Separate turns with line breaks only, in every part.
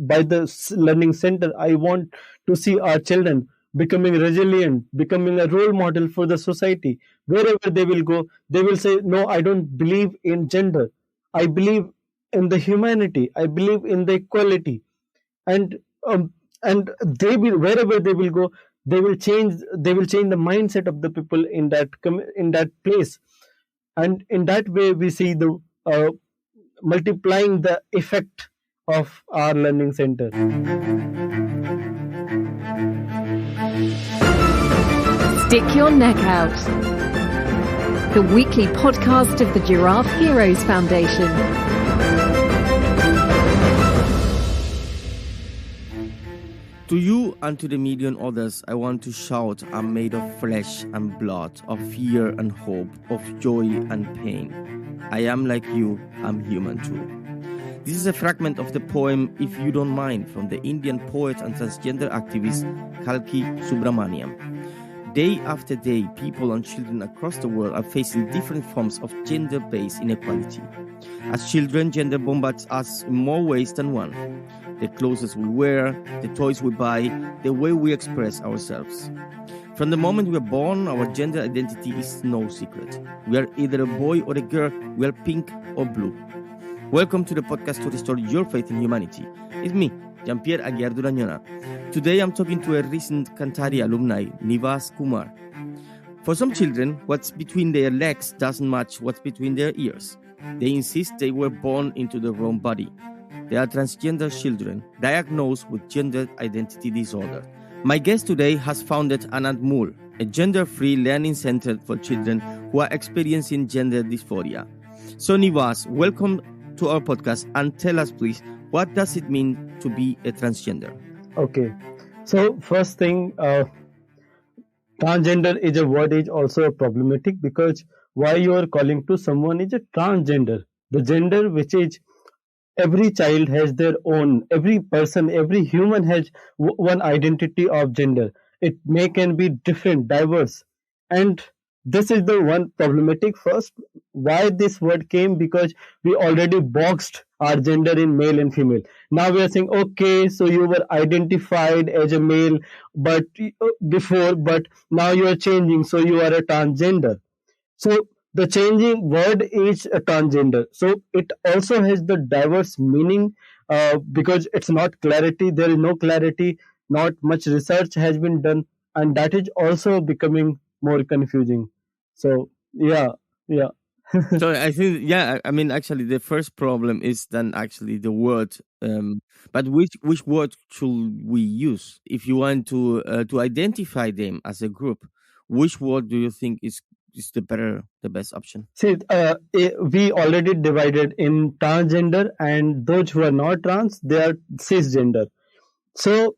by the learning center. I want to see our children becoming resilient, becoming a role model for the society. Wherever they will go, they will say, no, I don't believe in gender. I believe in the humanity. I believe in the equality. And they will, wherever they will go, they will change the mindset of the people in in that place. And in that way we see the multiplying the effect of our learning center.
Stick Your Neck Out, the weekly podcast of the Giraffe Heroes Foundation.
To you and to the million others, I want to shout, I'm made of flesh and blood, of fear and hope, of joy and pain. I am like you, I'm human too. This is a fragment of the poem If You Don't Mind from the Indian poet and transgender activist Kalki Subramaniam. Day after day, people and children across the world are facing different forms of gender-based inequality. As children, gender bombards us in more ways than one. The clothes we wear, the toys we buy, the way we express ourselves. From the moment we are born, our gender identity is no secret. We are either a boy or a girl, we are pink or blue. Welcome to the podcast to restore your faith in humanity. It's me, Jean-Pierre Aguiar Durañona. Today I'm talking to a recent Kantari alumni, Nivas Kumar. For some children, what's between their legs doesn't match what's between their ears. They insist they were born into the wrong body. They are transgender children diagnosed with gender identity disorder. My guest today has founded Anand Mool, a gender-free learning center for children who are experiencing gender dysphoria. So Nivas, welcome to our podcast and tell us please, what does it mean to be a transgender?
Okay, so first thing, transgender is a word is also problematic, because why you are calling to someone is a transgender. The gender which is every child has their own, every person, every human has one identity of gender. It can be different, diverse. And this is the one problematic. First, why this word came, because we already boxed our gender in male and female. Now we are saying, okay, so you were identified as a male but before, but now you are changing, so you are a transgender. So the changing word is a transgender. So it also has the diverse meaning, because it's not clarity. There is no clarity. Not much research has been done, and that is also becoming more confusing. So yeah.
So I think, I mean, actually, the first problem is then actually the word. But which word should we use if you want to identify them as a group? Which word do you think is the best option?
See, we already divided in transgender, and those who are not trans, they are cisgender. So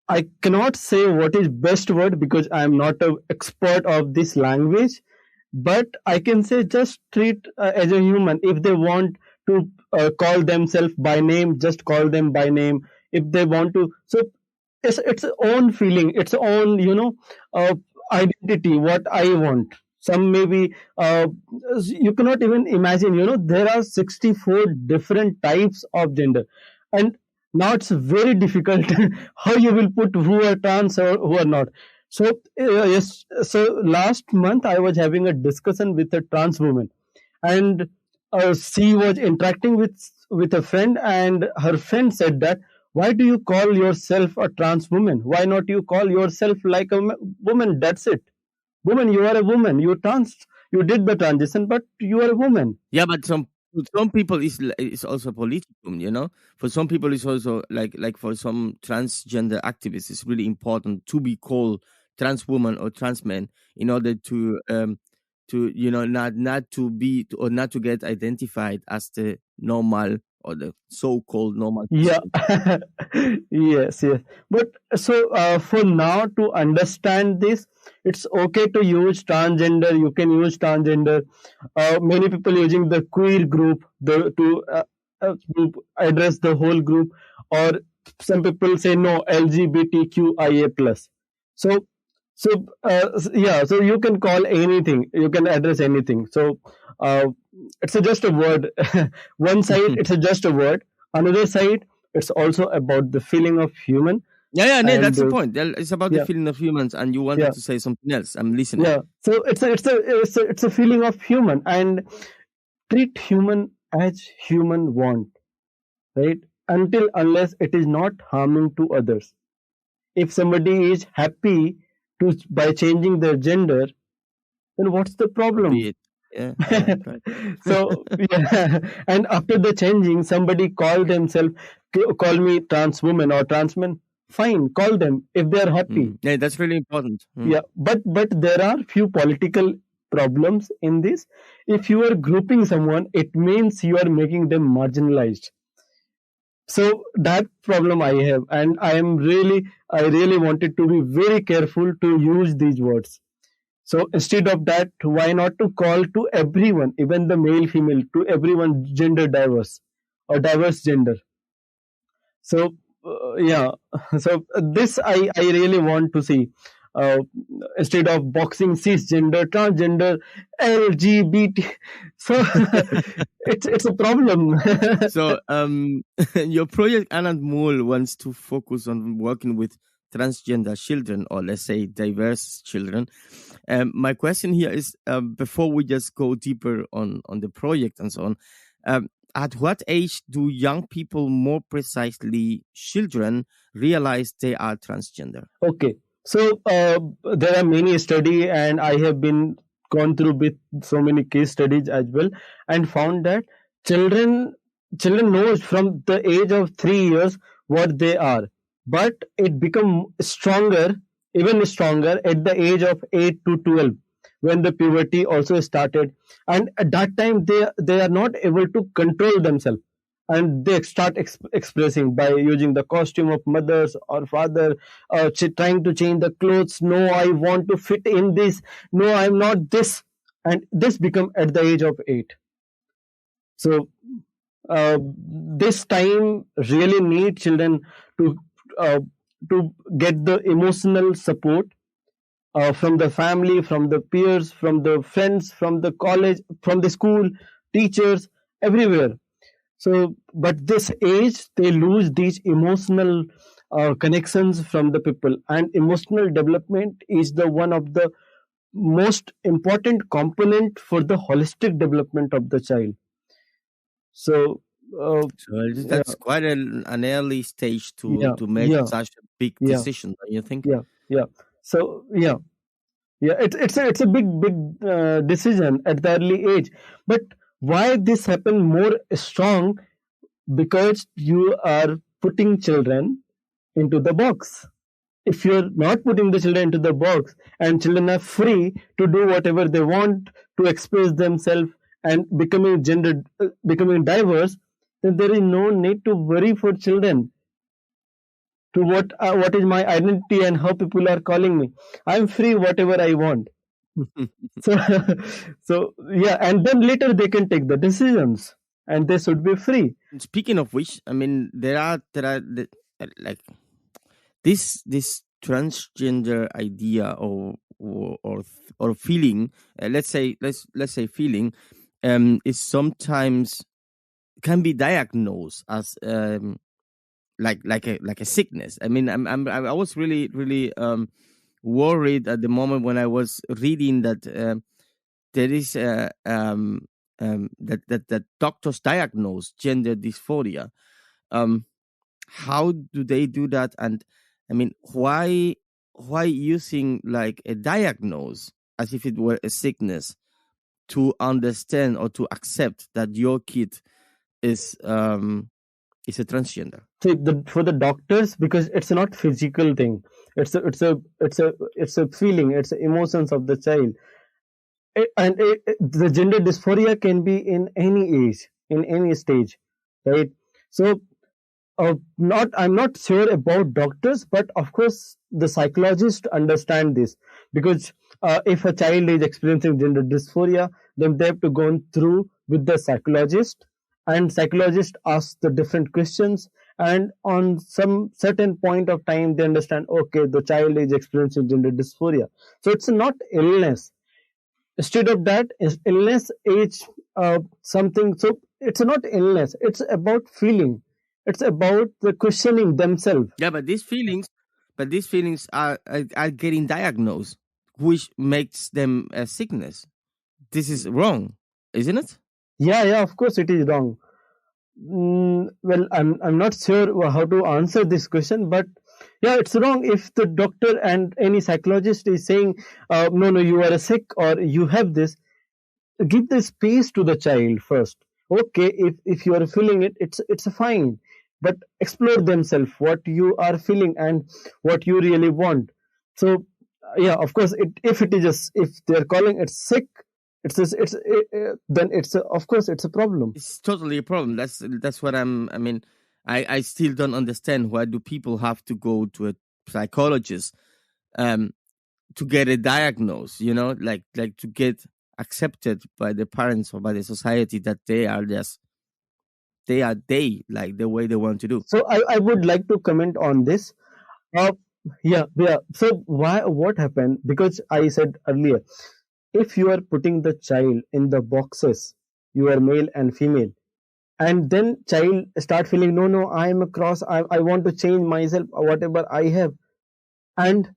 I cannot say what is best word, because I am not an expert of this language. But I can say just treat as a human. If they want to call themselves by name, just call them by name. If they want to, so it's own feeling, its own identity. What I want. Some maybe you cannot even imagine. There are 64 different types of gender, and now it's very difficult how you will put who are trans or who are not. So yes, so last month I was having a discussion with a trans woman, and she was interacting with a friend, and her friend said that, why do you call yourself a trans woman? Why not you call yourself like a woman? That's it. Woman, you are a woman. You did the transition, but you are a woman.
Yeah, but some people is also political, For some people, it's also like for some transgender activists, it's really important to be called trans woman or trans man in order to not to be or not to get identified as the normal or the so-called normal.
Yeah. Yes. But so for now, to understand this, it's okay to use transgender. You can use transgender. Many people using the queer group to group address the whole group, or some people say no, LGBTQIA+. So you can call anything. You can address anything. So it's just a word. One side, it's just a word. Another side, it's also about the feeling of human.
Yeah, no,
And
that's the point. It's about the
yeah,
feeling of humans, and you wanted
yeah,
to say something else. I'm listening.
yeah. So it's a feeling of human, and treat human as human want, right? Until unless it is not harming to others. If somebody is happy to by changing their gender, then what's the
Be
problem?
it. Yeah, right.
So yeah, and after the changing, somebody call me trans woman or trans man. Fine, call them if they are happy.
Yeah, that's really important.
Yeah, but there are few political problems in this. If you are grouping someone, it means you are making them marginalized. So that problem I have, and I really wanted to be very careful to use these words. So instead of that, why not to call to everyone, even the male, female, to everyone gender diverse or diverse gender. So yeah, so this I really want to see. Uh, Instead of boxing cisgender, transgender, LGBT, so it's a problem.
So, your project Anand Mole wants to focus on working with transgender children, or let's say diverse children. My question here is, before we just go deeper on the project and so on, at what age do young people, more precisely children, realize they are transgender?
Okay, so there are many studies, and I have been gone through with so many case studies as well, and found that children knows from the age of 3 years what they are, but it become stronger, even stronger at the age of 8 to 12, when the puberty also started, and at that time they are not able to control themselves, and they start expressing by using the costume of mothers or father, trying to change the clothes. No, I want to fit in this. No, I'm not this, and this become at the age of 8. So this time really need children to uh, to get the emotional support from the family, from the peers, from the friends, from the college, from the school, teachers, everywhere. So, but this age, they lose these emotional connections from the people, and emotional development is the one of the most important component for the holistic development of the child. So,
So
yeah,
that's quite an early stage
yeah,
to make
yeah,
such a big
yeah,
decision, don't you think?
yeah. So, yeah, it's a big decision at the early age. But why this happen more strong? Because you are putting children into the box. If you're not putting the children into the box, and children are free to do whatever they want, to express themselves, and becoming diverse, then there is no need to worry for children to what is my identity and how people are calling me. I'm free whatever I want. So so yeah, and then later they can take the decisions, and they should be free.
Speaking of which, I mean, there are like this transgender idea or feeling. Let's say feeling is sometimes can be diagnosed as like a sickness. I mean, I was really worried at the moment when I was reading that there is that doctors diagnose gender dysphoria. How do they do that? And I mean, why using like a diagnose as if it were a sickness to understand or to accept that your kid is a transgender?
See, for the doctors, because it's not physical thing. It's a feeling. It's emotions of the child. The gender dysphoria can be in any age, in any stage, right? So I'm not sure about doctors, but of course the psychologists understand this, because if a child is experiencing gender dysphoria, then they have to go through with the psychologist, and psychologist asks the different questions, and on some certain point of time they understand, okay, the child is experiencing gender dysphoria. So it's not illness. Instead of that, illness is something. So it's not illness. It's about feeling. It's about the questioning themselves.
Yeah, but these feelings are getting diagnosed, which makes them a sickness. This is wrong, isn't it?
Yeah, of course it is wrong. Well, I'm not sure how to answer this question, but yeah, it's wrong if the doctor and any psychologist is saying, no, you are sick or you have this. Give the space to the child first. Okay, if you are feeling it, it's fine, but explore themselves what you are feeling and what you really want. So yeah, of course, if it is just, if they're calling it sick, then of course it's a problem.
It's totally a problem. That's what I still don't understand. Why do people have to go to a psychologist to get a diagnosis, like to get accepted by the parents or by the society that they are like the way they want to do.
So I would like to comment on this. Yeah. So what happened? Because I said earlier, if you are putting the child in the boxes, you are male and female, and then child start feeling, no, I am a cross, I want to change myself, whatever I have, and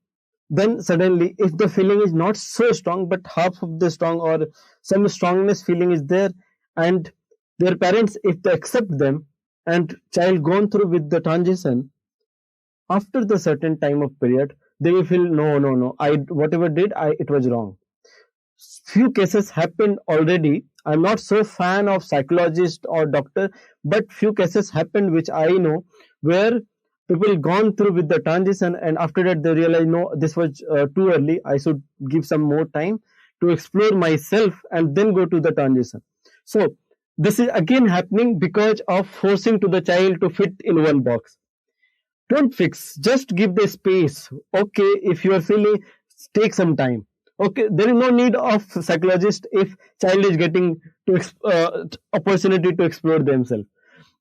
then suddenly if the feeling is not so strong but half of the strong or some strongness feeling is there, and their parents, if they accept them and child gone through with the transition, after the certain time of period they will feel, no, I whatever did, it was wrong. Few cases happened already. I'm not so fan of psychologist or doctor, but few cases happened which I know, where people gone through with the transition and after that they realize, no, this was too early, I should give some more time to explore myself and then go to the transition. So this is again happening because of forcing to the child to fit in one box. Don't fix, just give the space. Okay, if you are feeling, take some time. Okay, there is no need of psychologist if child is getting to opportunity to explore themselves.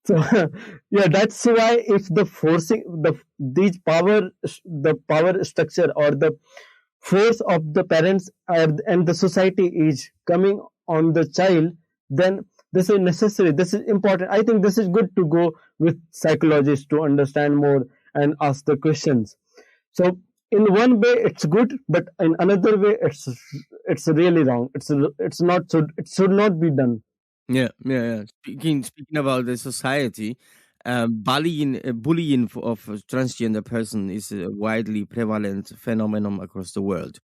So yeah, that's why if the forcing the power structure or the force of the parents and the society is coming on the child, then this is necessary, this is important. I think this is good to go with psychologists to understand more and ask the questions. So in one way it's good, but in another way it's really wrong. It's not, so it should not be done.
Yeah. Speaking about the society, bullying of a transgender person is a widely prevalent phenomenon across the world.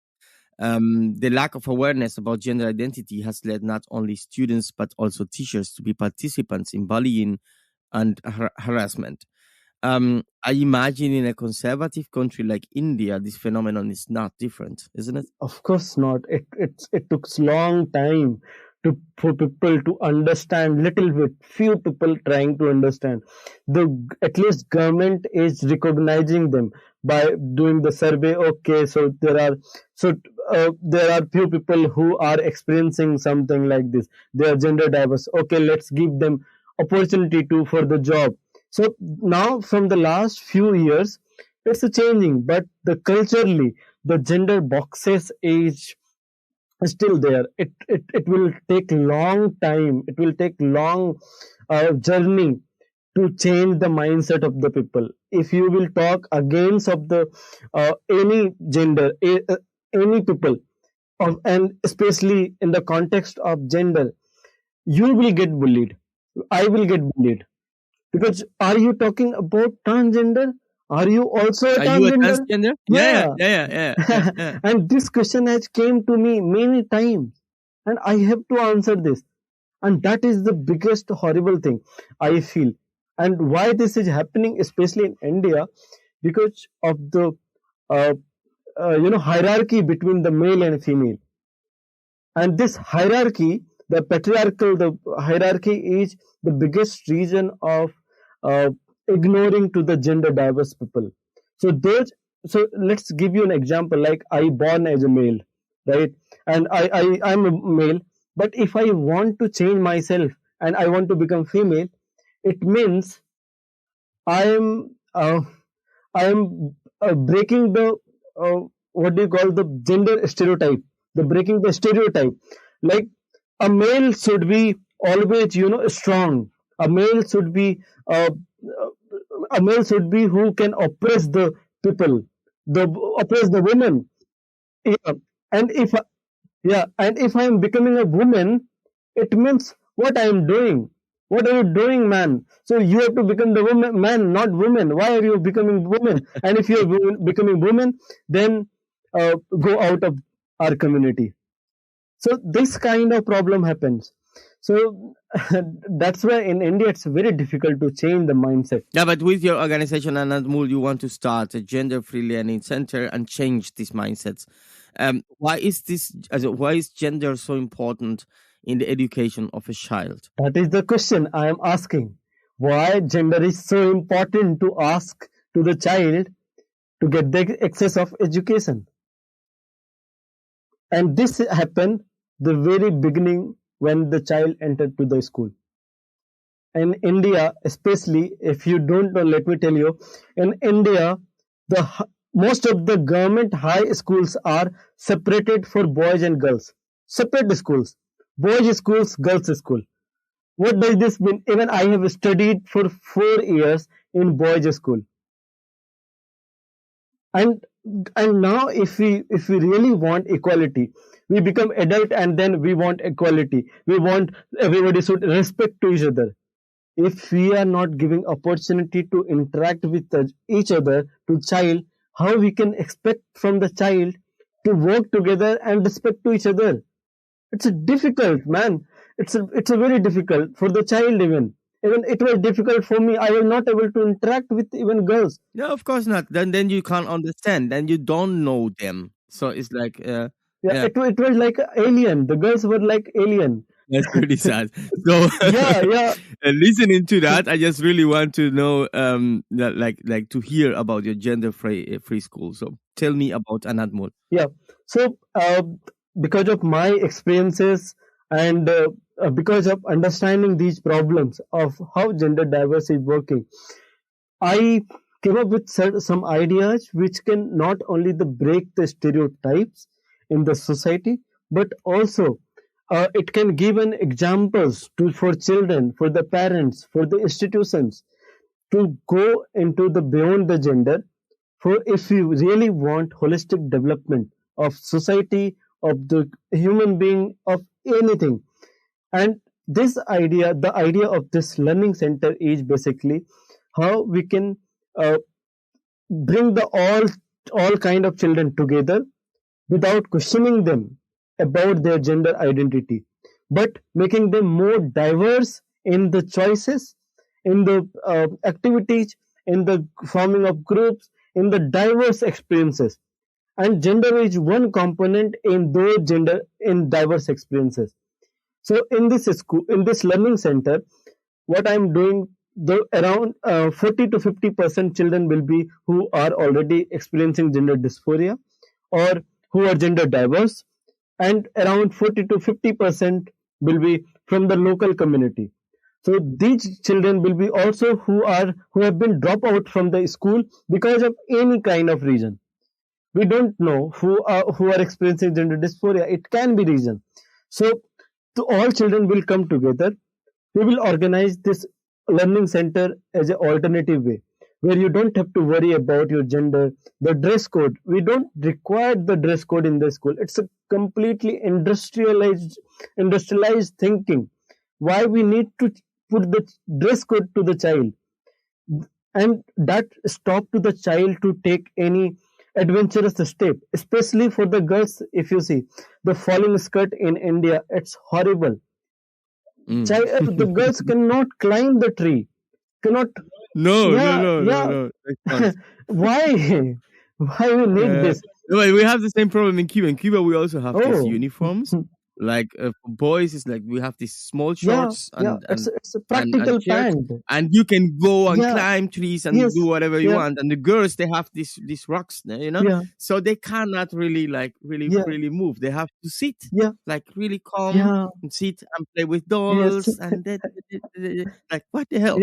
The lack of awareness about gender identity has led not only students but also teachers to be participants in bullying and harassment. I imagine in a conservative country like India, this phenomenon is not different, isn't it?
Of course not. It took long time for people to understand little bit. Few people trying to understand. At least government is recognizing them by doing the survey. Okay, so there are few people who are experiencing something like this. They are gender diverse. Okay, let's give them opportunity for the job. So now from the last few years, it's changing, but culturally, the gender boxes is still there. It will take long time. It will take long journey to change the mindset of the people. If you will talk against of the any gender, any people, and especially in the context of gender, you will get bullied. I will get bullied. Because are you talking about transgender? Are you also a transgender?
Are you a transgender? Yeah.
And this question has came to me many times, and I have to answer this. And that is the biggest horrible thing I feel. And why this is happening, especially in India, because of the hierarchy between the male and female. And this hierarchy, the patriarchal hierarchy, is the biggest reason of ignoring to the gender diverse people. So let's give you an example. Like I born as a male, right? And I'm a male, but if I want to change myself and I want to become female, it means I am breaking the what do you call the gender stereotype? The breaking the stereotype. Like a male should be always strong. A male should be a male should be who can oppress the people, the oppress the women. Yeah. And if and if I am becoming a woman, it means what I am doing. What are you doing, man? So you have to become the woman, man, not woman. Why are you becoming woman? And if you are becoming woman, then go out of our community. So this kind of problem happens. So that's why in India it's very difficult to change the mindset.
Yeah, but with your organization, Anadmul, you want to start a gender-free learning center and change these mindsets. Why is gender so important in the education of a child?
That is the question I am asking. Why gender is so important to ask to the child to get the access of education. And this happened the very beginning when the child entered to the school. In India, especially, if you don't know, let me tell you, in India, most of the government high schools are separated for boys and girls. Separate schools. Boys schools, girls school. What does this mean? Even I have studied for 4 years in boys school. And now if we really want equality, we become adult and then we want equality. We want everybody should respect to each other. If we are not giving opportunity to interact with each other to child, how we can expect from the child to work together and respect to each other? It's difficult, man. It's a very difficult for the child even. Even it was difficult for me. I was not able to interact with even girls.
No, of course not. Then you can't understand. Then you don't know them. So it's like
It was like alien. The girls were like alien.
That's pretty sad. So listening to that, I just really want to know that like to hear about your gender free school. So tell me about Anadmul.
Yeah. So because of my experiences and because of understanding these problems of how gender diverse is working, I came up with some ideas which can not only break the stereotypes in the society, but also it can give an examples for children, for the parents, for the institutions to go into the beyond the gender. For if you really want holistic development of society, of the human being, of anything. And this idea, the idea of this learning center is basically how we can bring the all kind of children together without questioning them about their gender identity, but making them more diverse in the choices, in the activities, in the forming of groups, in the diverse experiences. And gender is one component in those diverse experiences. So in this school, in this learning center, what I'm doing, around 40 to 50% children will be who are already experiencing gender dysphoria or who are gender diverse, and around 40 to 50% will be from the local community. So these children will be also who have been dropped out from the school because of any kind of reason. We don't know who are experiencing gender dysphoria. It can be reason. So all children will come together. We will organize this learning center as an alternative way, where you don't have to worry about your gender. The dress code, we don't require the dress code in the school. It's a completely industrialized thinking. Why we need to put the dress code to the child? And that stop to the child to take any adventurous step, especially for the girls. If you see the falling skirt in India, it's horrible. The girls cannot climb the tree. Cannot.
No.
Why? Why we need this?
Well, we have the same problem in Cuba. In Cuba, we also have these uniforms. Like for boys, it's like we have these small shorts.
It's a practical pant.
And you can go and climb trees and do whatever you want. And the girls, they have these rocks, so they cannot really really move. They have to sit, like really calm and sit and play with dolls and like what the hell?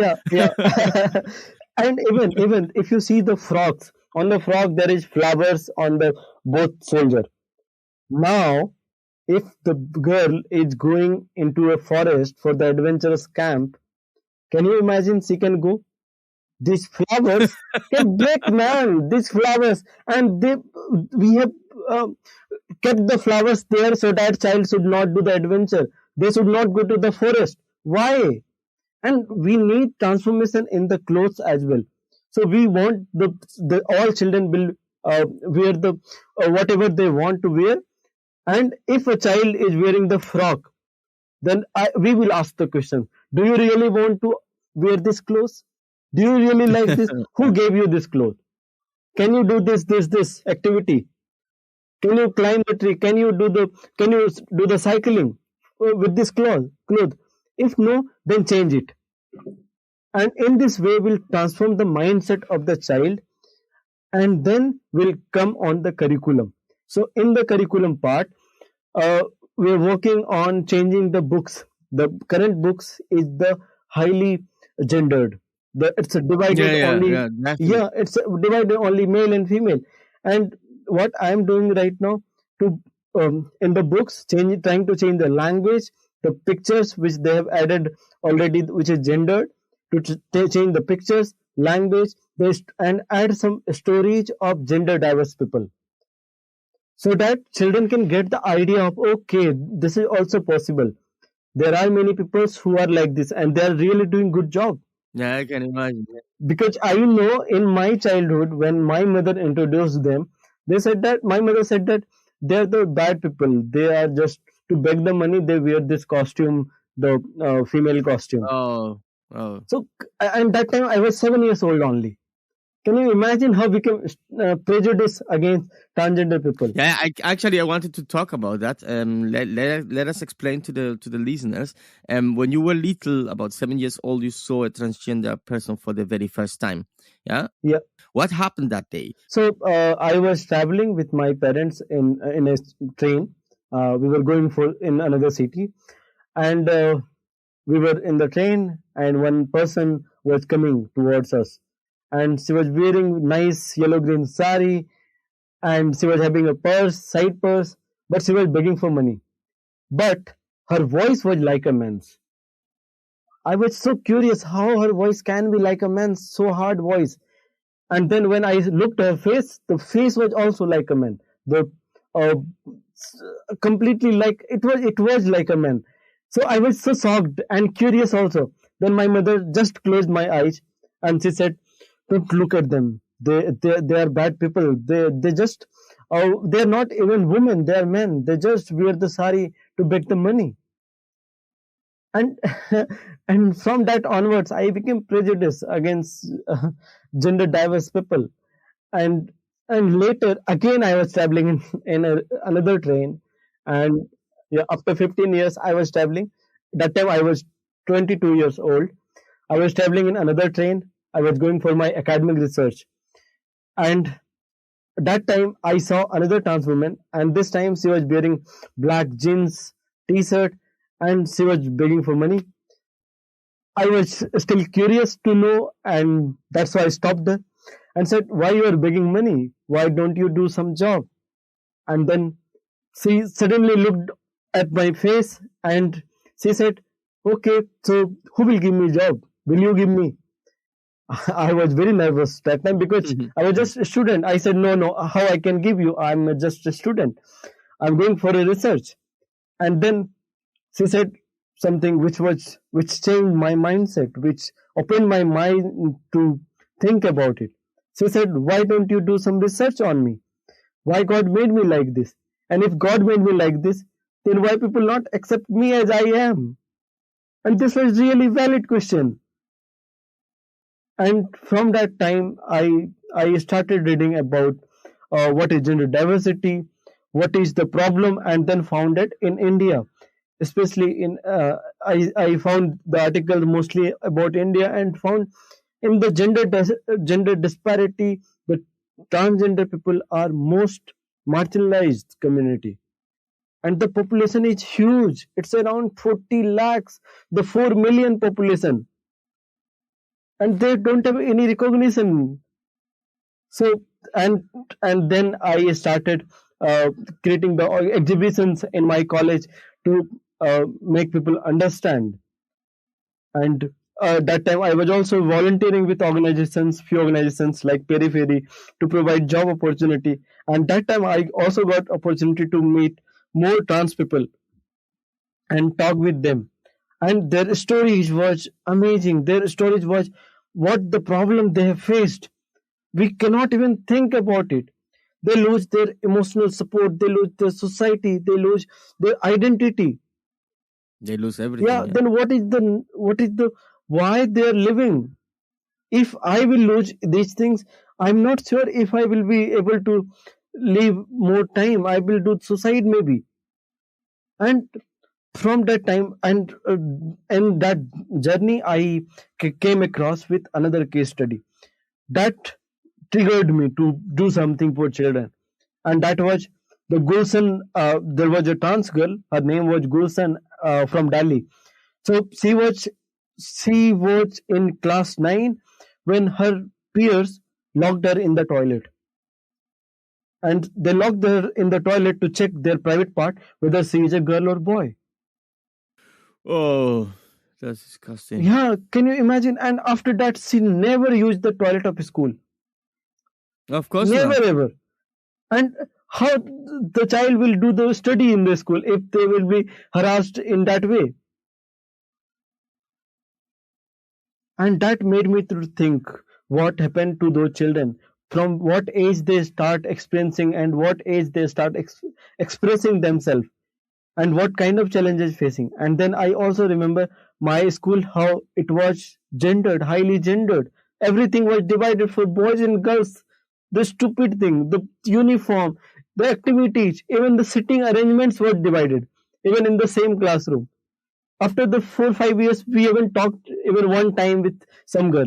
And even if you see the frogs, on the frog there is flowers on the both soldier. Now, if the girl is going into a forest for the adventurous camp, can you imagine she can go? these flowers can break, man. These flowers, and we have kept the flowers there so that child should not do the adventure. They should not go to the forest. Why? And we need transformation in the clothes as well. So we want the all children will wear the whatever they want to wear. And if a child is wearing the frock, then we will ask the question: do you really want to wear this clothes? Do you really like this? Who gave you this cloth? Can you do this activity? Can you climb the tree? Can you do the cycling with this cloth? If no, then change it. And in this way, we'll transform the mindset of the child, and then we'll come on the curriculum. So in the curriculum part, we're working on changing the books. The current books is the highly gendered. It's divided only male and female. And what I'm doing right now to in the books, trying to change the language, the pictures which they have added already, which is gendered, to change the pictures, language, and add some stories of gender diverse people, so that children can get the idea of, okay, this is also possible. There are many people who are like this, and they are really doing good job.
Yeah, I can imagine.
Because I know in my childhood, when my mother introduced them, my mother said that they're the bad people. They are just to beg the money. They wear this costume, the female costume.
Oh.
So, and that time I was 7 years old only. Can you imagine how we can prejudice against transgender people?
Yeah, I wanted to talk about that. Let us explain to the listeners. When you were little, about 7 years old, you saw a transgender person for the very first time. Yeah.
Yeah.
What happened that day?
So I was traveling with my parents in a train. We were going in another city, and we were in the train, and one person was coming towards us. And she was wearing nice yellow-green sari, and she was having a side purse, but she was begging for money. But her voice was like a man's. I was so curious how her voice can be like a man's, so hard voice. And then when I looked at her face, the face was also like a man. Completely like it was like a man. So I was so shocked and curious also. Then my mother just closed my eyes, and she said, "Don't look at them. They are bad people. They just they're not even women. They are men. They just wear the sari to beg the money." And and from that onwards, I became prejudiced against gender diverse people. And later again, I was traveling in another train, and after 15 years, I was traveling. That time I was 22 years old. I was traveling in another train. I was going for my academic research, and that time I saw another trans woman, and this time she was wearing black jeans, t-shirt, and she was begging for money. I was still curious to know, and that's why I stopped her and said, "Why you are begging money? Why don't you do some job?" And then she suddenly looked at my face, and she said, "Okay, so who will give me job? Will you give me?" I was very nervous that time because I was just a student. I said, no, how I can give you? I'm just a student. I'm going for a research. And then she said something which changed my mindset, which opened my mind to think about it. She said, "Why don't you do some research on me? Why God made me like this? And if God made me like this, then why people not accept me as I am?" And this was really valid question. And from that time, I started reading about what is gender diversity, what is the problem, and then found it in India. Especially I found the article mostly about India, and found in the gender disparity, the transgender people are most marginalized community. And the population is huge. It's around 40 lakhs, the 4 million population. And they don't have any recognition. So, and then I started creating the exhibitions in my college to make people understand. And that time I was also volunteering with few organizations like Periphery to provide job opportunity. And that time I also got opportunity to meet more trans people and talk with them. And their stories was amazing. Their stories was what the problem they have faced. We cannot even think about it. They lose their emotional support, they lose their society, they lose their identity.
They lose everything.
Yeah, then what is the why they are living? If I will lose these things, I'm not sure if I will be able to live more time. I will do suicide maybe. And from that time and that journey, I came across with another case study that triggered me to do something for children, and that was the Gulshan. There was a trans girl. Her name was Gulshan from Delhi. So she was in class 9 when her peers locked her in the toilet, and they locked her in the toilet to check their private part whether she is a girl or boy.
Oh, that's disgusting.
Yeah, can you imagine? And after that, she never used the toilet of school.
Of course
Never
not.
ever. And how the child will do the study in the school if they will be harassed in that way? And that made me to think what happened to those children, from what age they start experiencing and what age they start expressing themselves, and what kind of challenges facing. And then I also remember my school, how it was gendered, highly gendered. Everything was divided for boys and girls. The stupid thing, the uniform, the activities, even the sitting arrangements were divided, even in the same classroom. After the 4 5 years, we haven't talked even one time with some girl.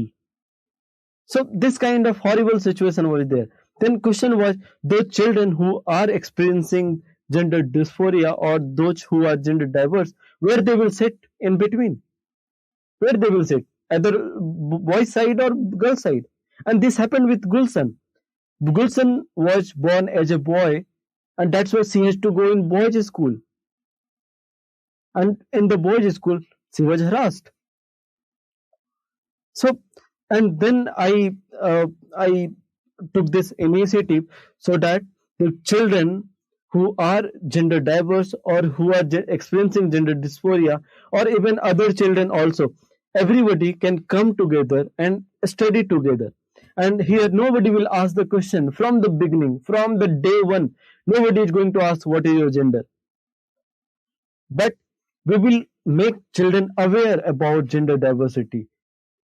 So this kind of horrible situation was there. Then question was, those children who are experiencing gender dysphoria or those who are gender diverse, where they will sit in between? Where they will sit? Either boys side or girl side. And this happened with Gulshan. Gulshan was born as a boy, and that's why she has to go in boys' school. And in the boys' school, she was harassed. So, and then I took this initiative so that the children who are gender diverse or who are experiencing gender dysphoria, or even other children also, everybody can come together and study together. And here nobody will ask the question from the beginning, from the day one. Nobody is going to ask what is your gender. But we will make children aware about gender diversity.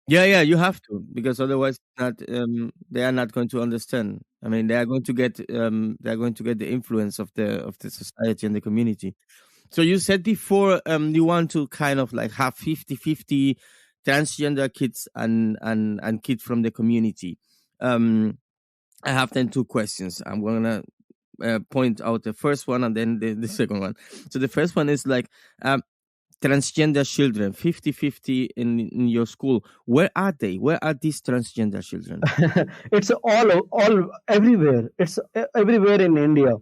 Yeah, you have to, because otherwise, they are not going to understand. I mean, they are going to get the influence of the society and the community. So you said before, you want to kind of like have 50-50 transgender kids and kids from the community. I have then 2 questions. I'm gonna point out the first one and then the second one. So the first one is like, transgender children, 50-50 in your school. Where are they? Where are these transgender children?
It's all everywhere. It's everywhere in India.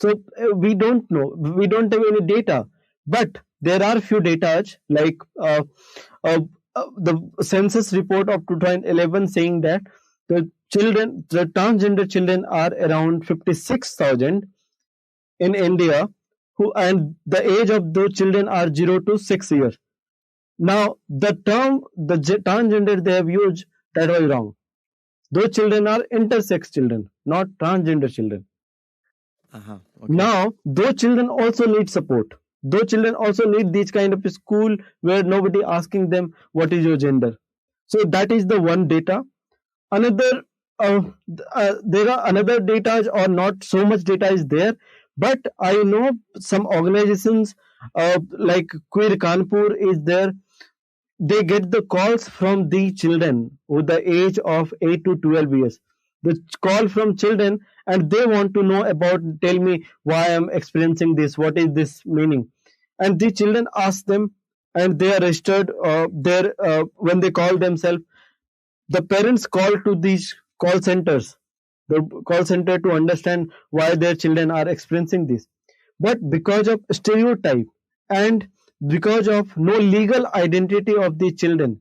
So we don't know. We don't have any data. But there are few data like the census report of 2011 saying that the transgender children are around 56,000 in India, and the age of those children are 0 to 6 years. Now, the term, the transgender they have used, that was wrong. Those children are intersex children, not transgender children.
Okay.
Now, those children also need support. Those children also need this kind of school where nobody asking them what is your gender. So that is the one data. Another, there are another data, or not so much data is there. But I know some organizations like Queer Kanpur is there. They get the calls from the children with the age of 8 to 12 years. The call from children, and they want to know about, tell me why I'm experiencing this, what is this meaning. And the children ask them, and they are registered there when they call themselves. The parents call to these call centers, the call center, to understand why their children are experiencing this. But because of stereotype and because of no legal identity of the children,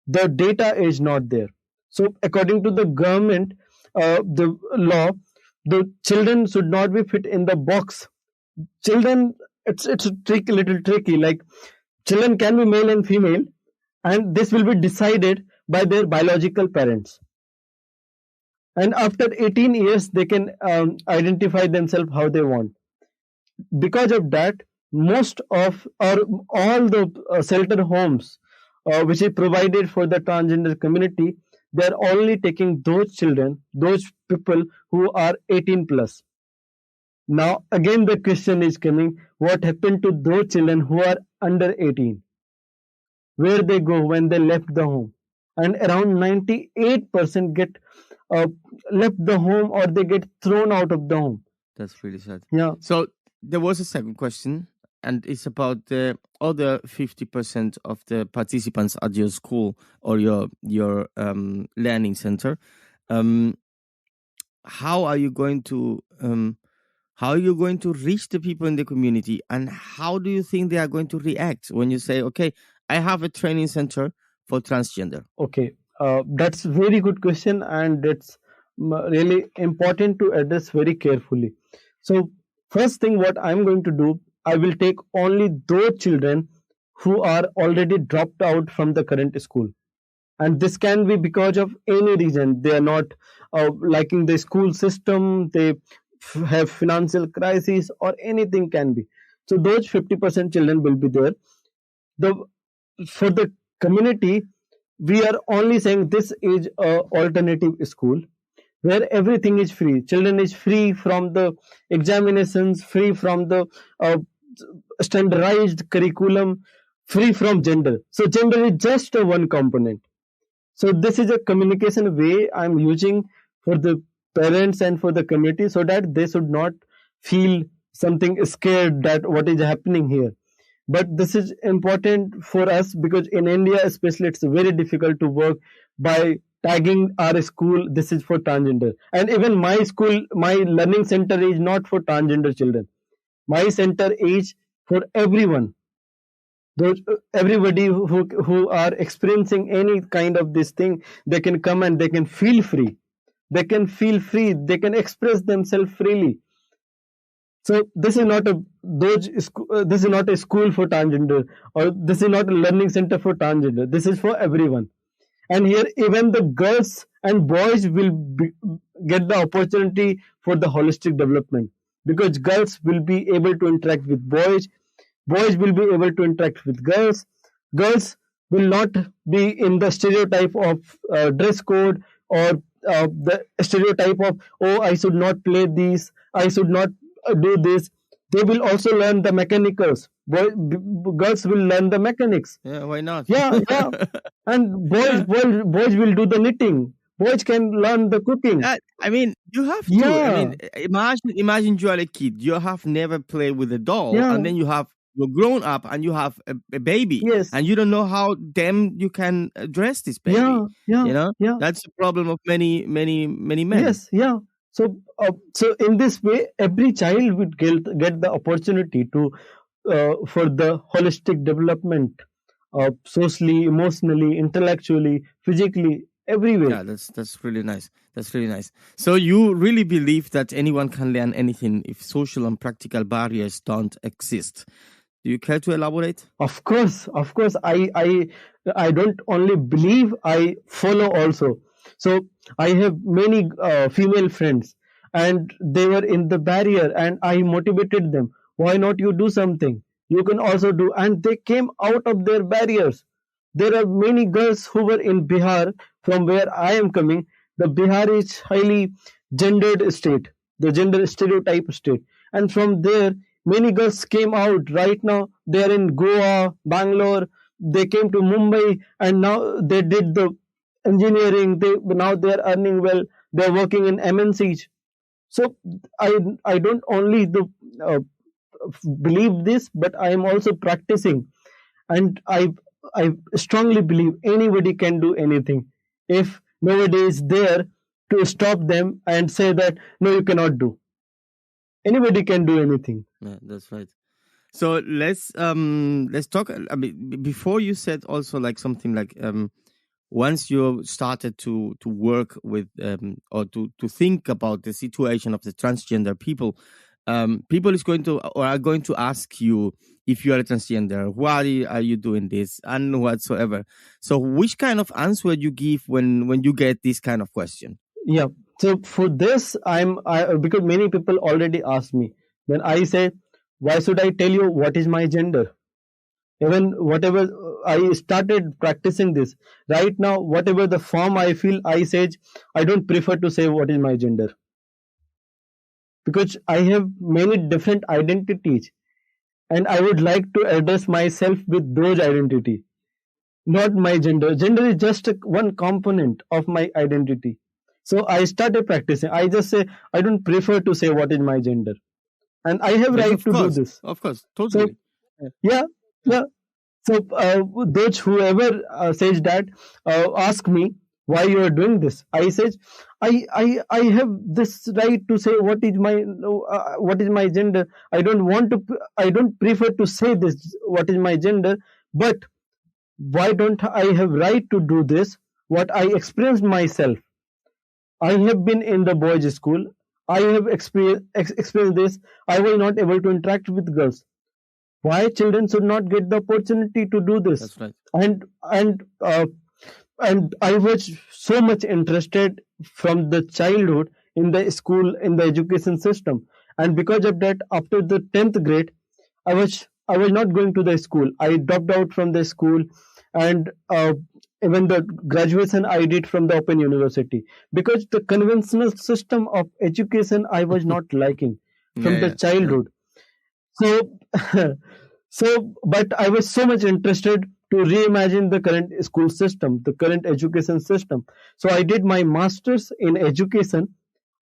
the data is not there. So according to the government, the law, the children should not be fit in the box. Children, it's little tricky. Like, children can be male and female, and this will be decided by their biological parents. And after 18 years, they can identify themselves how they want. Because of that, most of or all the shelter homes which is provided for the transgender community, they are only taking those children, those people who are 18 plus. Now again the question is coming, what happened to those children who are under 18? Where they go when they left the home? And around 98% get left the home, or they get thrown out of the home.
That's really sad.
Yeah.
So there was a second question, and it's about the other 50% of the participants at your school or your learning center. How are you going to reach the people in the community, and how do you think they are going to react when you say, okay, I have a training center for transgender?
Okay, that's a very good question, and it's really important to address very carefully. So first thing what I'm going to do, I will take only those children who are already dropped out from the current school. And this can be because of any reason. They are not liking the school system, they have financial crisis, or anything can be. So those 50% children will be there. For the community, we are only saying this is an alternative school where everything is free. Children is free from the examinations, free from the standardized curriculum, free from gender. So gender is just a one component. So this is a communication way I'm using for the parents and for the community, so that they should not feel something scared that what is happening here. But this is important for us because in India especially, it's very difficult to work by tagging our school, this is for transgender. And even my school, my learning center is not for transgender children. My center is for everyone. Everybody who are experiencing any kind of this thing, they can come and they can feel free. They can feel free. They can express themselves freely. So this is not a school for transgender, or this is not a learning center for transgender. This is for everyone. And here even the girls and boys will get the opportunity for the holistic development, because girls will be able to interact with boys. Boys will be able to interact with girls. Girls will not be in the stereotype of dress code, or the stereotype of, oh, I should not play this, I should not do this. They will also learn the mechanicals. Girls will learn the mechanics.
Yeah, why not?
Yeah. And boys will do the knitting. Boys can learn the cooking.
I mean, you have to.
Yeah.
I mean, imagine you are a kid. You have never played with a doll,
Yeah.
and then you're grown up and you have a baby.
Yes.
And you don't know how you can dress this baby.
Yeah.
You know,
Yeah.
that's the problem of many men.
Yes, yeah. So in this way, every child would get the opportunity to for the holistic development, socially, emotionally, intellectually, physically, everywhere.
Yeah, that's really nice. That's really nice. So you really believe that anyone can learn anything if social and practical barriers don't exist. Do you care to elaborate?
Of course. I don't only believe, I follow also. So I have many female friends, and they were in the barrier, and I motivated them. Why not you do something? You can also do. And they came out of their barriers. There are many girls who were in Bihar, from where I am coming. The Bihar is highly gendered state, the gender stereotype state. And from there, many girls came out. Right now, they are in Goa, Bangalore. They came to Mumbai, and now they did the engineering. Now they are earning well. They are working in MNCs. So I don't only believe this, but I am also practicing, and I strongly believe anybody can do anything if nobody is there to stop them and say that no, you cannot do. Anybody can do anything.
Yeah, that's right. So let's talk. I mean, before you said also like something like once you started to work with or to think about the situation of the transgender people, people is going to or are going to ask you if you are a transgender, why are you doing this, and whatsoever. So which kind of answer you give when you get this kind of question?
Yeah. So for this, because many people already ask me, when I say, why should I tell you what is my gender? Even whatever I started practicing this right now, whatever the form I feel, I say I don't prefer to say what is my gender, because I have many different identities, and I would like to address myself with those identity, not my gender. Gender is just one component of my identity. So I started practicing. I just say I don't prefer to say what is my gender, and I have
Yes,
right
of
to
course,
do this.
of course, totally.
So yeah, yeah. So those whoever says that ask me why you are doing this. I says I have this right to say what is my gender. I don't prefer to say this what is my gender, but why don't I have right to do this? What I experienced myself. I have been in the boys' school. I have experienced this. I was not able to interact with girls. Why children should not get the opportunity to do this?
That's right.
And I was so much interested from the childhood in the school, in the education system, and because of that, after the 10th grade, I was not going to the school. I dropped out from the school, and even the graduation I did from the Open University, because the conventional system of education I was not liking from the childhood. So, but I was so much interested to reimagine the current school system, the current education system. So I did my master's in education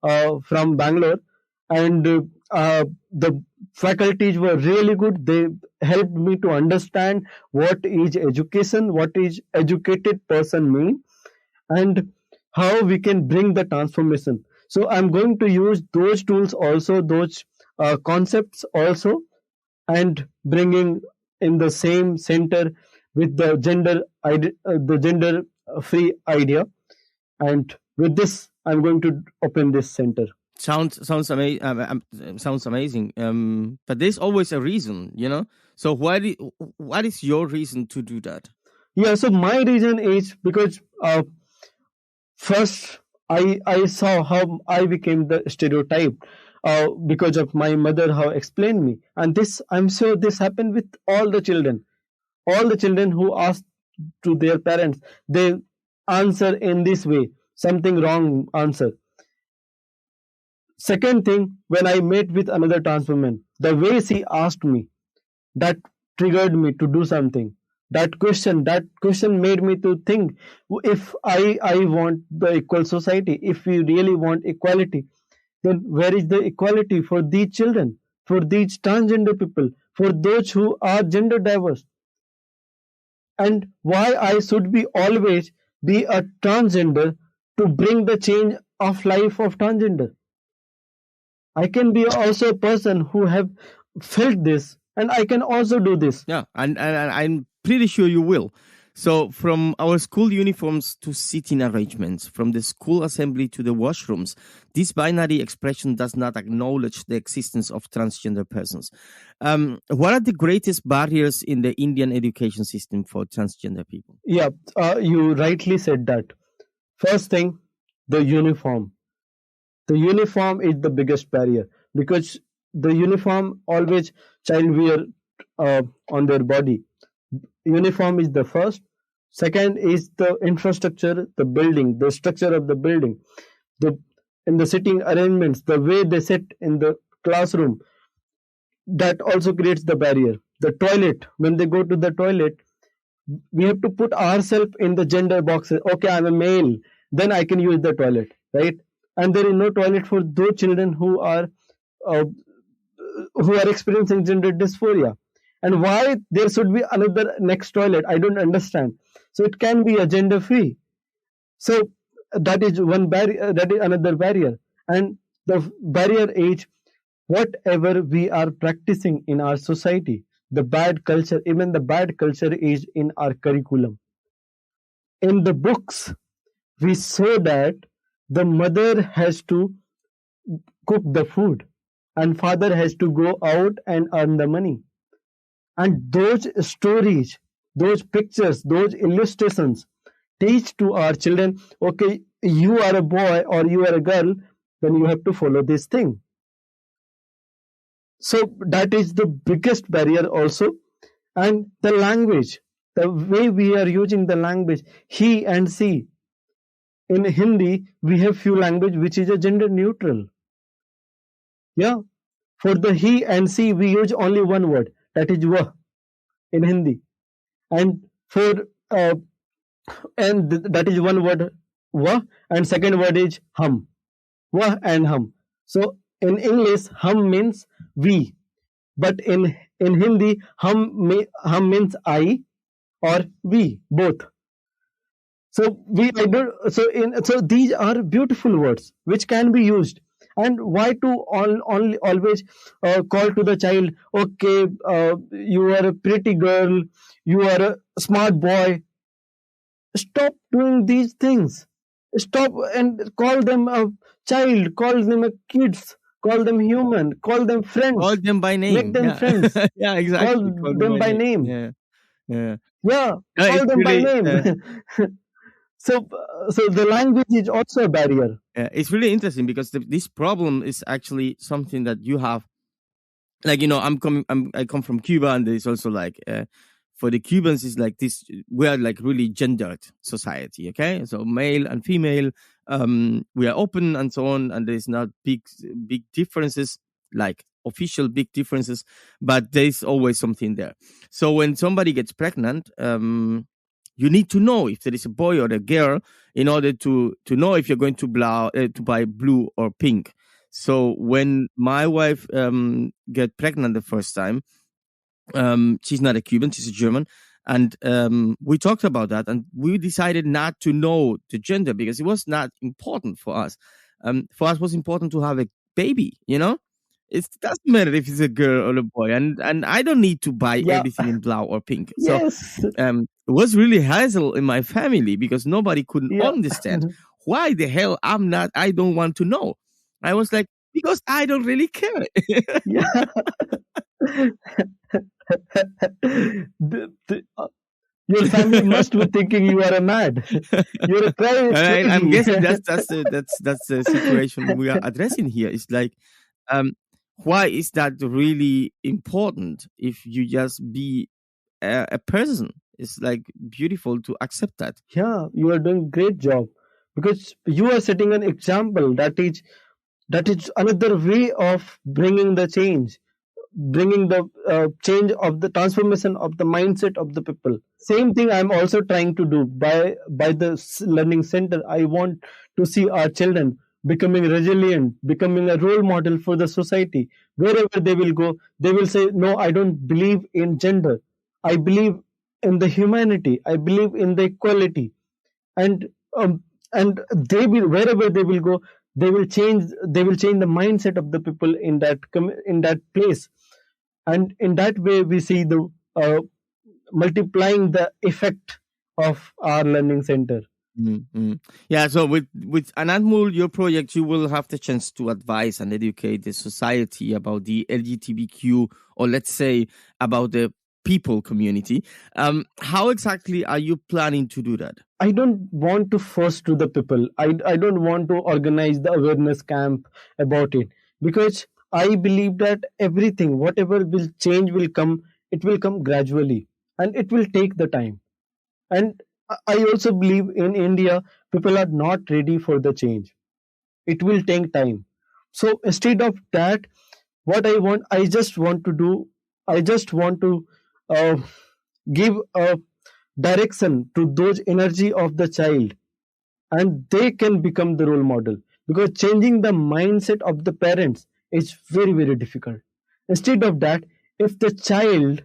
from Bangalore, and the faculties were really good. They helped me to understand what is education, what is educated person mean, and how we can bring the transformation. So I'm going to use those tools also, those concepts also, and bringing in the same center with the gender free idea. And with this, I'm going to open this center.
Sounds amazing. But there's always a reason, you know. So what is your reason to do that?
Yeah. So my reason is because first I saw how I became the stereotype. Because of my mother, how explained me, and this I'm sure this happened with all the children who ask to their parents, they answer in this way, something wrong answer. Second thing, when I met with another trans woman, the way she asked me, that triggered me to do something. That question made me to think, if I want the equal society, if we really want equality, then where is the equality for these children, for these transgender people, for those who are gender diverse? And why I should be always be a transgender to bring the change of life of transgender? I can be also a person who have felt this, and I can also do this.
Yeah, and I'm pretty sure you will. So from our school uniforms to seating arrangements, from the school assembly to the washrooms, this binary expression does not acknowledge the existence of transgender persons. What are the greatest barriers in the Indian education system for transgender people?
Yeah, you rightly said that. First thing, the uniform. The uniform is the biggest barrier, because the uniform always child wear on their body. Uniform is the first. Second is the infrastructure, the building, the structure of the building, in the sitting arrangements, the way they sit in the classroom. That also creates the barrier. The toilet, when they go to the toilet, we have to put ourselves in the gender boxes. Okay, I'm a male, then I can use the toilet, right? And there is no toilet for those children who are experiencing gender dysphoria. And why there should be another next toilet, I don't understand. So it can be a gender free. So that is one barrier, that is another barrier. And the barrier is whatever we are practicing in our society, the bad culture, even the bad culture is in our curriculum. in the books, we saw that the mother has to cook the food and father has to go out and earn the money. And those stories, those pictures, those illustrations teach to our children, okay, you are a boy or you are a girl, then you have to follow this thing. So that is the biggest barrier also. And the language, the way we are using the language, he and she. In Hindi, we have few language which is a gender neutral. Yeah. For the he and she, we use only one word, that is wah in Hindi. And for that is one word wah, and second word is hum. Wah and hum. So in English, hum means we, but in Hindi, hum means I or we, both. So so these are beautiful words which can be used. And why to always call to the child, okay, you are a pretty girl, you are a smart boy. Stop doing these things. Stop and call them a child, call them a kids, call them human, call them friends.
Call them by name.
Make them friends.
Yeah, exactly.
Call them by name.
Yeah.
Call them by name. So the language is also a barrier.
It's really interesting because this problem is actually something that you have. Like, I come from Cuba, and there's also like for the Cubans, it's like this. We are like really gendered society. Okay, so male and female, we are open and so on, and there's not big differences, like official big differences, but there's always something there. So when somebody gets pregnant, you need to know if there is a boy or a girl in order to know if you're going to buy blue or pink. So when my wife get pregnant the first time, she's not a Cuban, she's a German. And we talked about that, and we decided not to know the gender because it was not important for us. For us, it was important to have a baby, It doesn't matter if it's a girl or a boy, and I don't need to buy everything in blue or pink.
Yes.
So it was really hassle in my family because nobody could understand why the hell I don't want to know. I was like, because I don't really care.
Your family must be thinking you are a mad. You're a private.
I'm guessing that's the situation we are addressing here. It's like, why is that really important if you just be a person? It's like beautiful to accept that.
Yeah, you are doing a great job because you are setting an example that is another way of bringing the change, bringing the change of the transformation of the mindset of the people. Same thing I'm also trying to do by the learning center. I want to see our children becoming resilient, becoming a role model for the society. Wherever they will go, they will say, no, I don't believe in gender. I believe in the humanity. I believe in the equality. And they will, wherever they will go, they will change the mindset of the people in that place. And in that way, we see the multiplying the effect of our learning center.
Mm-hmm. Yeah, so with Anmol, your project, you will have the chance to advise and educate the society about the LGBTQ, or let's say about the people community. How exactly are you planning to do that?
I don't want to force to the people. I don't want to organize the awareness camp about it, because I believe that everything, whatever will change will come, it will come gradually and it will take the time. And I also believe in India, people are not ready for the change. It will take time. So instead of that, what I just want to give a direction to those energy of the child, and they can become the role model, because changing the mindset of the parents is very, very difficult. Instead of that, if the child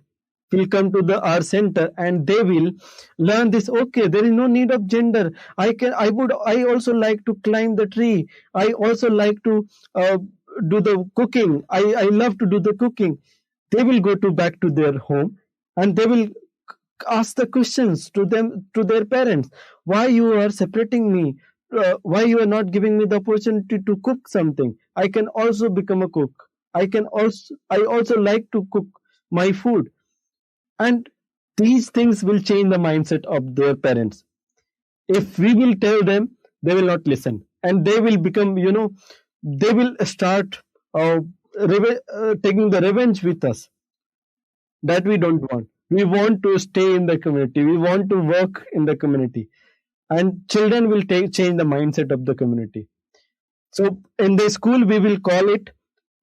will come to our center and they will learn this, okay, there is no need of gender. I also like to climb the tree. I also like to do the cooking. I love to do the cooking. They will go back to their home and they will ask the questions to them, to their parents. Why you are separating me? Why you are not giving me the opportunity to cook something? I can also become a cook. I also like to cook my food. And these things will change the mindset of their parents. If we will tell them, they will not listen, and they will become, they will start taking the revenge with us. That we don't want. We want to stay in the community. We want to work in the community, and children will change the mindset of the community. So in the school, we will call it,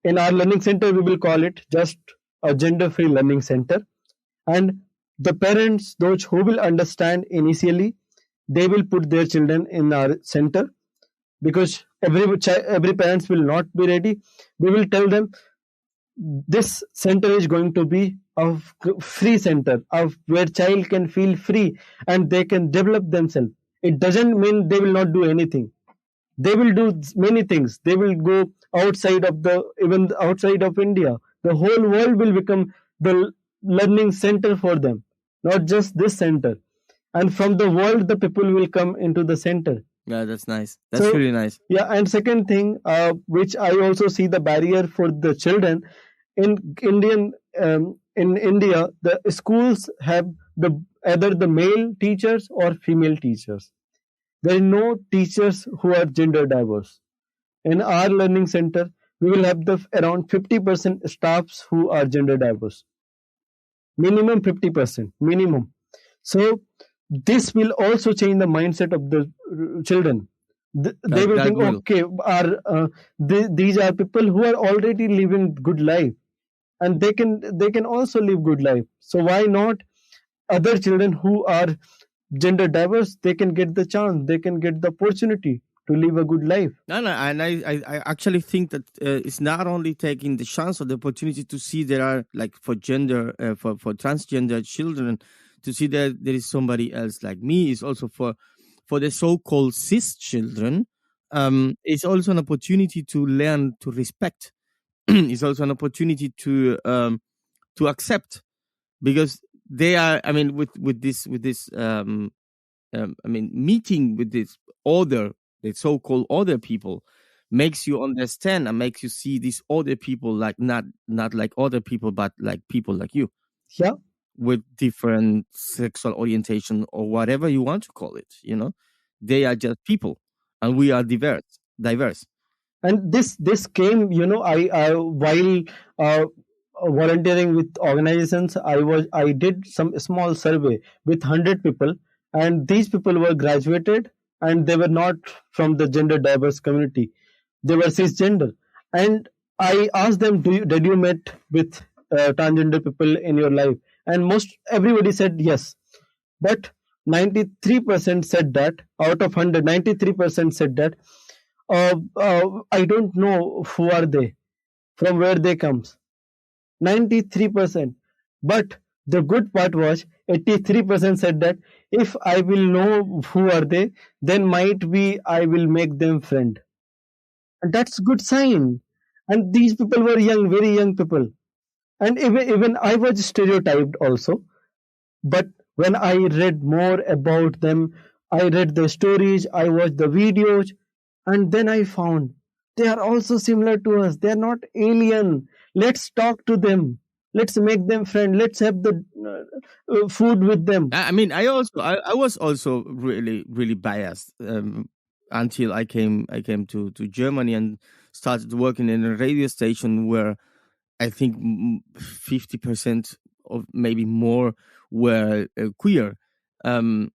in our learning center, we will call it just a gender-free learning center. And the parents, those who will understand initially, they will put their children in our center, because every parents will not be ready. We will tell them this center is going to be a free center, of where child can feel free and they can develop themselves. It doesn't mean they will not do anything. They will do many things. They will go outside of even outside of India. The whole world will become the learning center for them, not just this center. And from the world, the people will come into the center.
Yeah, that's nice. That's really nice.
Yeah, and second thing, which I also see the barrier for the children in India, the schools have either the male teachers or female teachers. There are no teachers who are gender diverse. In our learning center, we will have around 50% staffs who are gender diverse. Minimum 50%, minimum. So this will also change the mindset of the children. They will think, okay, these are people who are already living good life, and they can also live good life. So why not other children who are gender diverse? They can get the chance, they can get the opportunity to live a good life.
No, and I actually think that it's not only taking the chance or the opportunity to see there are, like, for gender, for transgender children, to see that there is somebody else like me. Is also for the so-called cis children. It's also an opportunity to learn to respect. It's also an opportunity to accept, because they are. I mean, with this meeting with this the so-called other people, makes you understand and makes you see these other people like not like other people, but like people like you.
Yeah.
With different sexual orientation or whatever you want to call it, they are just people, and we are diverse.
And this came, I while volunteering with organizations, I did some small survey with 100 people, and these people were graduated, and they were not from the gender diverse community. They were cisgender, and I asked them, did you met with transgender people in your life? And everybody said yes, but 93% said that out of 100, 93% said that I don't know who are they, from where they comes. 93%. But the good part was 83% said that if I will know who are they, then might be I will make them friend. And that's good sign. And these people were young, very young people. And even I was stereotyped also. But when I read more about them, I read the stories, I watched the videos, and then I found they are also similar to us. They are not alien. Let's talk to them. Let's make them friends. Let's have the food with them.
I mean, I was also really, really biased until I came to Germany and started working in a radio station where I think 50% or maybe more were queer. So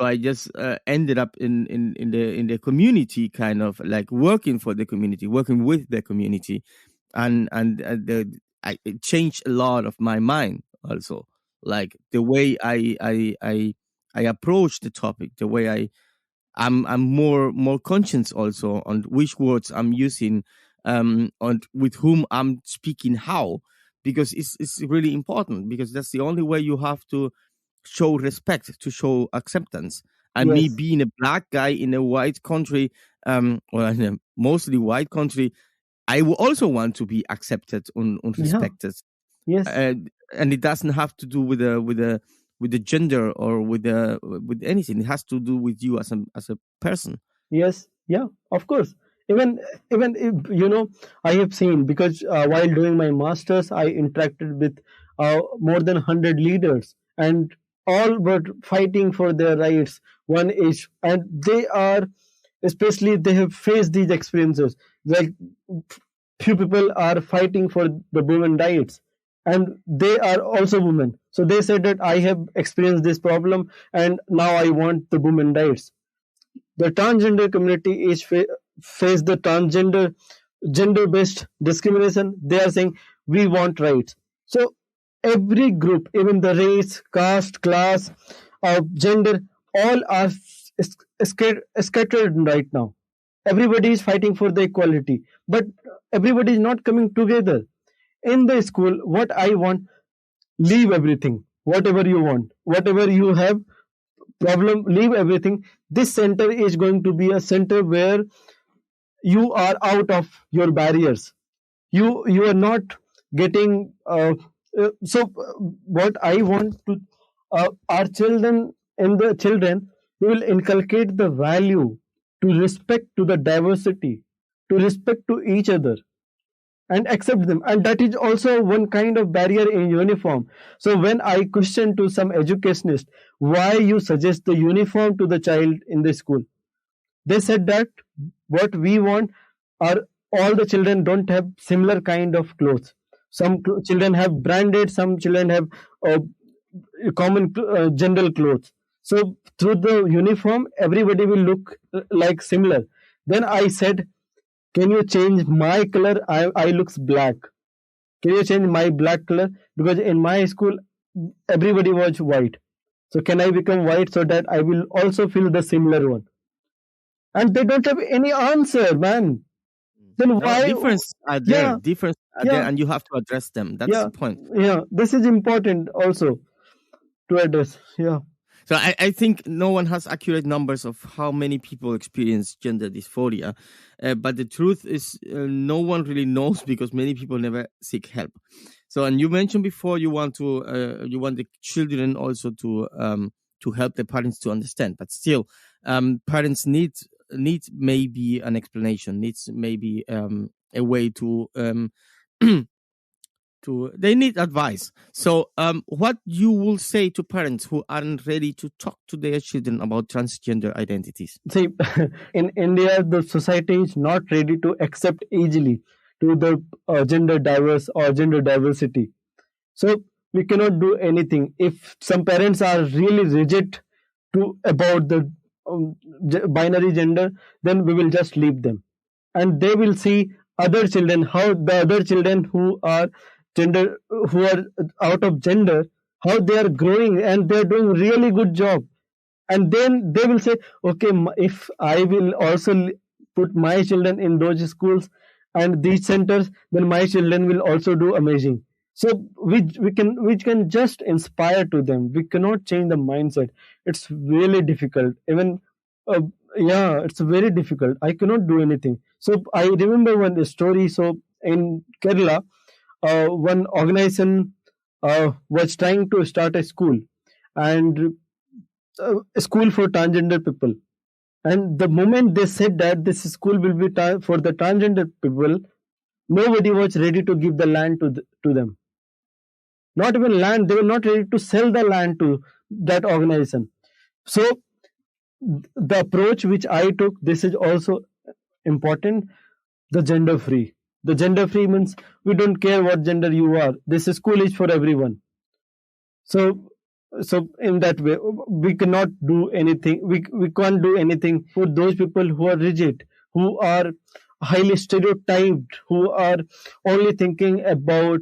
I just ended up in the community, kind of like working for the community, working with the community, and it changed a lot of my mind also, like the way I approach the topic, the way I'm more conscious also on which words I'm using, on with whom I'm speaking how, because it's really important, because that's the only way you have to show respect, to show acceptance. And
Yes.
me being a black guy in a white country, or in a mostly white country, I will also want to be accepted and respected.
Yes.
And it doesn't have to do with a the gender or with anything. It has to do with you as a person.
Yes, yeah, of course. Even if, I have seen, because while doing my masters, I interacted with more than 100 leaders, and all were fighting for their rights. One is, and they are, especially they have faced these experiences. Like, few people are fighting for the women rights, and they are also women. So they said that I have experienced this problem, and now I want the women rights. The transgender community is face the gender-based discrimination. They are saying we want rights. So every group, even the race, caste, class, gender, all are scattered right now. Everybody is fighting for the equality, but everybody is not coming together. In the school, what I want, leave everything, whatever you want, whatever you have problem, leave everything. This center is going to be a center where you are out of your barriers. You are not getting what I want to our children, we will inculcate the value to respect to the diversity, to respect to each other, and accept them. And that is also one kind of barrier in uniform. So when I question to some educationist why you suggest the uniform to the child in the school, they said that what we want are all the children don't have similar kind of clothes. Some children have branded, some children have common general clothes. So through the uniform, everybody will look like similar. Then I said, can you change my color? I looks black. Can you change my black color? Because in my school, everybody was white. So can I become white so that I will also feel the similar one? And they don't have any answer, man. Then why?
Difference are there. Difference are there, and you have to address them. That's the point.
Yeah, this is important also to address. Yeah.
So I think no one has accurate numbers of how many people experience gender dysphoria, but the truth is no one really knows because many people never seek help. So, and you mentioned before you want the children also to help the parents to understand, but still, parents need maybe an explanation, needs maybe a way to they need advice. So what you will say to parents who aren't ready to talk to their children about transgender identities?
See, in India, the society is not ready to accept easily to the gender diverse or gender diversity. So we cannot do anything. If some parents are really rigid about the binary gender, then we will just leave them. And they will see other children, how the other children who are out of gender, how they are growing and they are doing really good job. And then they will say, okay, if I will also put my children in those schools and these centers, then my children will also do amazing. So we can just inspire to them. We cannot change the mindset. It's really difficult. Even it's very difficult. I cannot do anything. So I remember one story. So in Kerala, one organization was trying to start a school, and a school for transgender people. And the moment they said that this school will be for the transgender people, nobody was ready to give the land to them. Not even land, they were not ready to sell the land to that organization. So the approach which I took, this is also important, the gender free. The gender free means we don't care what gender you are. This school is for everyone. So in that way, we cannot do anything. We can't do anything for those people who are rigid, who are highly stereotyped, who are only thinking about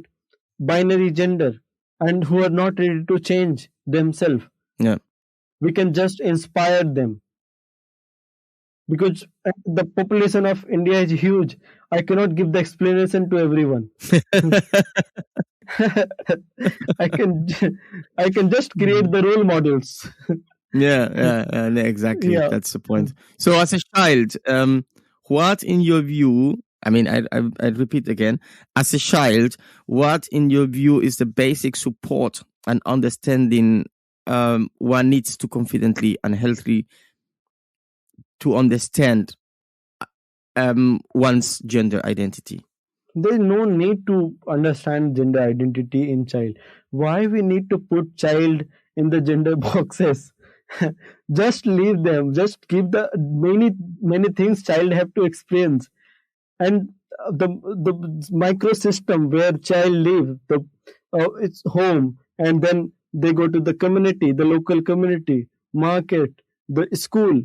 binary gender, and who are not ready to change themselves.
Yeah,
we can just inspire them. Because the population of India is huge. I cannot give the explanation to everyone. I can just create the role models.
Exactly. Yeah. That's the point. So as a child, what in your view, I mean, I repeat again, as a child, what in your view is the basic support and understanding one needs to confidently and healthily to understand one's gender identity.
There's no need to understand gender identity in child. Why we need to put child in the gender boxes? Just leave them. Just give the many things child have to experience, and the microsystem where child live, its home, and then they go to the community, the local community, market, the school.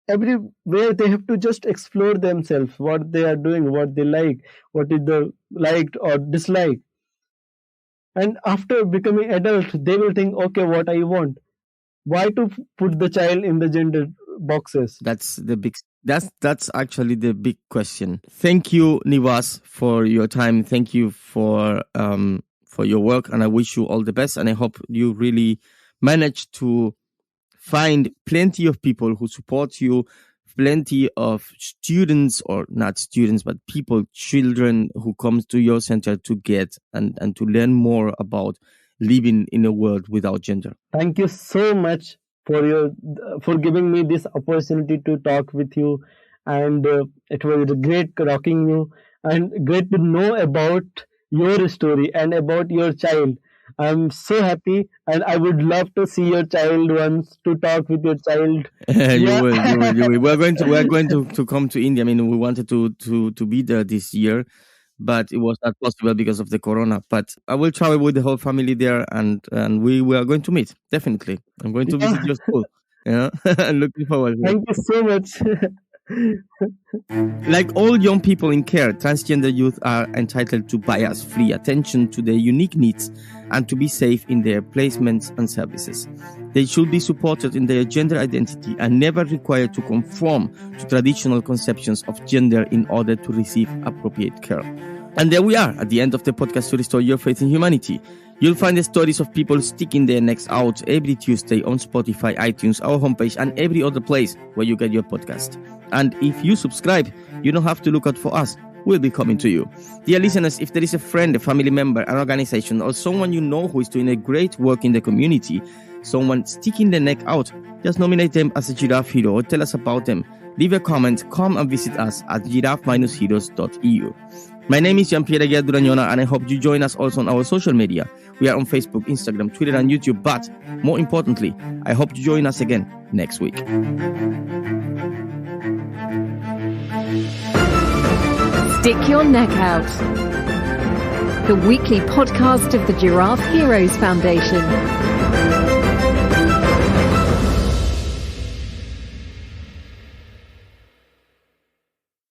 Everywhere they have to just explore themselves, what they are doing, what they like, what is the liked or disliked. And after becoming adult, they will think, okay, what I want. Why to put the child in the gender boxes?
That's actually the big question. Thank you, Nivas, for your time. Thank you for your work, and I wish you all the best. And I hope you really manage to find plenty of people who support you, plenty of students, or not students, but people, children who come to your center to get and to learn more about living in a world without gender.
Thank you so much for giving me this opportunity to talk with you, and it was great rocking you and great to know about your story and about your child. I'm so happy, and I would love to see your child once, to talk with your child.
You will. We're going to come to India. I mean, we wanted to be there this year, but it was not possible because of the corona. But I will travel with the whole family there, and we are going to meet. Definitely, I'm going to visit your school. Yeah, looking forward.
Thank you so much.
Like all young people in care, transgender youth are entitled to bias-free attention to their unique needs and to be safe in their placements and services. They should be supported in their gender identity and never required to conform to traditional conceptions of gender in order to receive appropriate care. And there we are at the end of the podcast to restore your faith in humanity. You'll find the stories of people sticking their necks out every Tuesday on Spotify, iTunes, our homepage, and every other place where you get your podcast. And if you subscribe, you don't have to look out for us. We'll be coming to you. Dear listeners, if there is a friend, a family member, an organization, or someone you know who is doing a great work in the community, someone sticking their neck out, just nominate them as a Giraffe Hero or tell us about them. Leave a comment, come and visit us at giraffe-heroes.eu. My name is Jean-Pierre Aguiar Duragnona, and I hope you join us also on our social media. We are on Facebook, Instagram, Twitter, and YouTube. But more importantly, I hope you join us again next week.
Stick Your Neck Out, the weekly podcast of the Giraffe Heroes Foundation.